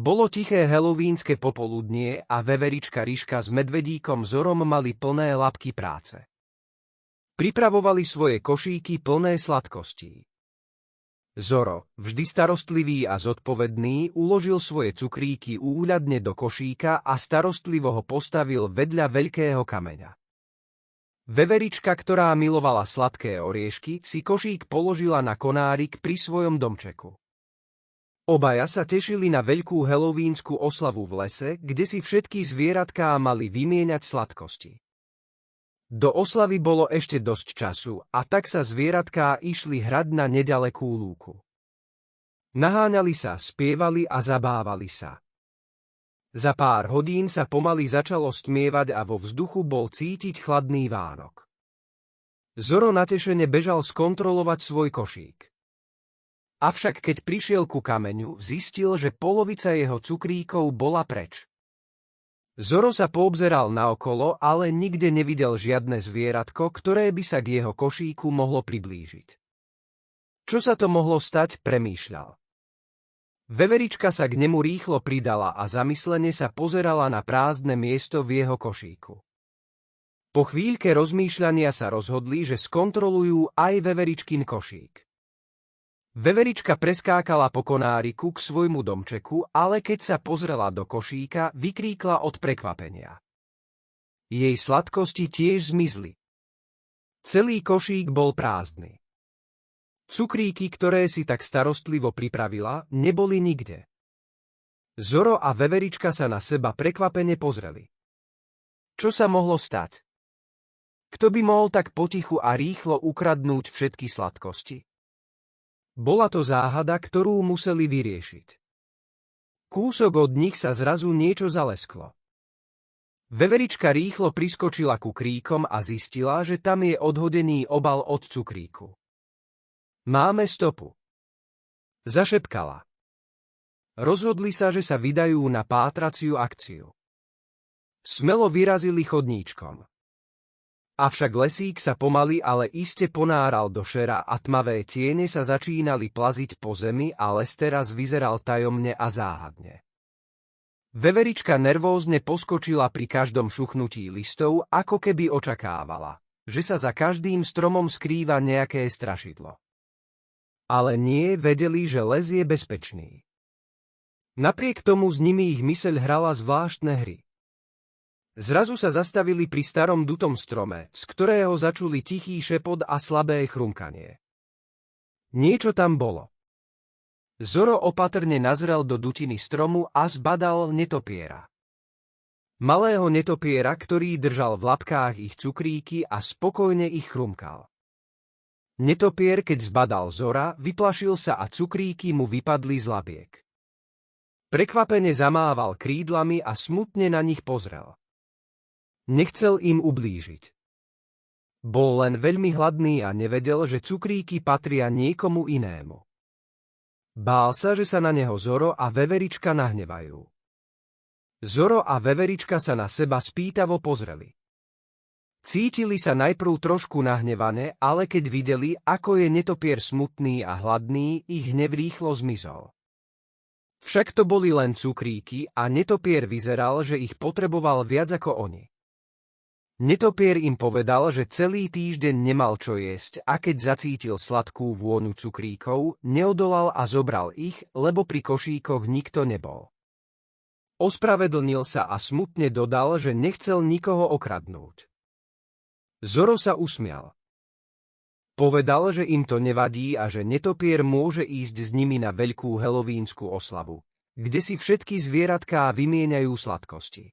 Bolo tiché halloweenské popoludnie a veverička Ryška s medvedíkom Zorom mali plné labky práce. Pripravovali svoje košíky plné sladkostí. Zoro, vždy starostlivý a zodpovedný, uložil svoje cukríky úhľadne do košíka a starostlivo ho postavil vedľa veľkého kameňa. Veverička, ktorá milovala sladké oriešky, si košík položila na konárik pri svojom domčeku. Obaja sa tešili na veľkú halloweensku oslavu v lese, kde si všetky zvieratká mali vymieňať sladkosti. Do oslavy bolo ešte dosť času a tak sa zvieratká išli hrať na nedalekú lúku. Naháňali sa, spievali a zabávali sa. Za pár hodín sa pomaly začalo stmievať a vo vzduchu bol cítiť chladný vánok. Zoro natešene bežal skontrolovať svoj košík. Avšak keď prišiel ku kameňu, zistil, že polovica jeho cukríkov bola preč. Zoro sa poobzeral naokolo, ale nikde nevidel žiadne zvieratko, ktoré by sa k jeho košíku mohlo priblížiť. Čo sa to mohlo stať, premýšľal. Veverička sa k nemu rýchlo pridala a zamyslene sa pozerala na prázdne miesto v jeho košíku. Po chvíľke rozmýšľania sa rozhodli, že skontrolujú aj veveričkin košík. Veverička preskákala po konáriku k svojmu domčeku, ale keď sa pozrela do košíka, vykríkla od prekvapenia. Jej sladkosti tiež zmizli. Celý košík bol prázdny. Cukríky, ktoré si tak starostlivo pripravila, neboli nikde. Zoro a veverička sa na seba prekvapene pozreli. Čo sa mohlo stať? Kto by mohol tak potichu a rýchlo ukradnúť všetky sladkosti? Bola to záhada, ktorú museli vyriešiť. Kúsok od nich sa zrazu niečo zalesklo. Veverička rýchlo priskočila ku kríkom a zistila, že tam je odhodený obal od cukríku. Máme stopu. Zašepkala. Rozhodli sa, že sa vydajú na pátraciu akciu. Smelo vyrazili chodníčkom. Avšak lesík sa pomaly, ale iste ponáral do šera a tmavé tiene sa začínali plaziť po zemi a les teraz vyzeral tajomne a záhadne. Veverička nervózne poskočila pri každom šuchnutí listov, ako keby očakávala, že sa za každým stromom skrýva nejaké strašidlo. Ale nie, vedeli, že les je bezpečný. Napriek tomu s nimi ich myseľ hrala zvláštne hry. Zrazu sa zastavili pri starom dutom strome, z ktorého začuli tichý šepot a slabé chrumkanie. Niečo tam bolo. Zoro opatrne nazrel do dutiny stromu a zbadal netopiera. Malého netopiera, ktorý držal v labkách ich cukríky a spokojne ich chrumkal. Netopier, keď zbadal Zora, vyplašil sa a cukríky mu vypadli z labiek. Prekvapene zamával krídlami a smutne na nich pozrel. Nechcel im ublížiť. Bol len veľmi hladný a nevedel, že cukríky patria niekomu inému. Bál sa, že sa na neho Zoro a veverička nahnevajú. Zoro a veverička sa na seba spýtavo pozreli. Cítili sa najprv trošku nahnevané, ale keď videli, ako je netopier smutný a hladný, ich hnev rýchlo zmizol. Však to boli len cukríky a netopier vyzeral, že ich potreboval viac ako oni. Netopier im povedal, že celý týždeň nemal čo jesť a keď zacítil sladkú vôňu cukríkov, neodolal a zobral ich, lebo pri košíkoch nikto nebol. Ospravedlnil sa a smutne dodal, že nechcel nikoho okradnúť. Zoro sa usmial. Povedal, že im to nevadí a že netopier môže ísť s nimi na veľkú halloweensku oslavu, kde si všetky zvieratká vymieňajú sladkosti.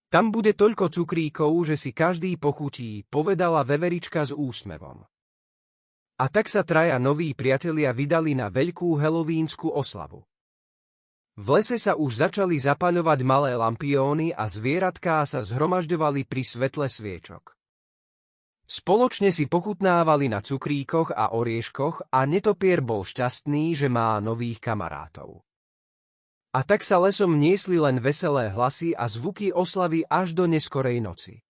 Tam bude toľko cukríkov, že si každý pochutí, povedala veverička s úsmevom. A tak sa traja noví priatelia vydali na veľkú halloweensku oslavu. V lese sa už začali zapaľovať malé lampióny a zvieratká sa zhromažďovali pri svetle sviečok. Spoločne si pochutnávali na cukríkoch a orieškoch a netopier bol šťastný, že má nových kamarátov. A tak sa lesom niesli len veselé hlasy a zvuky oslavy až do neskorej noci.